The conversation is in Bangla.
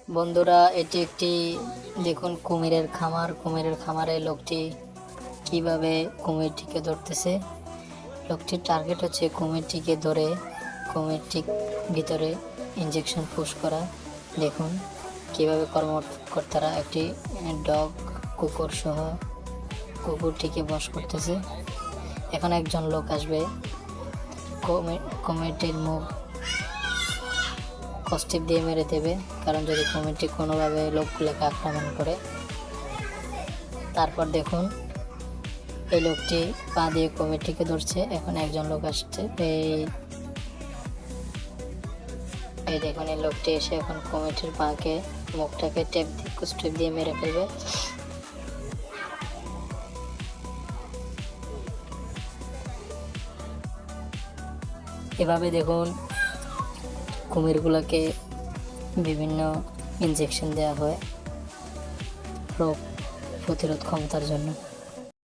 বন্ধুরা, এটি একটি দেখুন কুমিরের খামার। কুমিরের খামারে লোকটি কিভাবে কুমিরটিকে ধরতেছে। লোকটির টার্গেট হচ্ছে কুমিরটিকে ধরে কুমিরটির ভিতরে ইঞ্জেকশন পুশ করা। দেখুন কিভাবে কর্মকর্তারা একটি ডগ কুকুর সহ কুকুরটিকে বশ করতেছে। এখন একজন লোক আসবে, কুমিরটির মুখ কষ্টিপ দিয়ে মেরে দেবে, কারণ যদি কুমিরটি কোনোভাবে লোকগুলোকে আক্রমণ করে। তারপর দেখুন এই লোকটি পা দিয়ে কুমিরটিকে ধরছে। এখন একজন লোক আসছে, এই দেখুন এই লোকটি এসে এখন কুমিরটির পাকে মুখটাকে টেপ দিয়ে মেরে ফেলবে। এভাবে দেখুন কুমিরগুলোকে বিভিন্ন ইনজেকশন দেওয়া হয় রোগ প্রতিরোধ ক্ষমতার জন্য।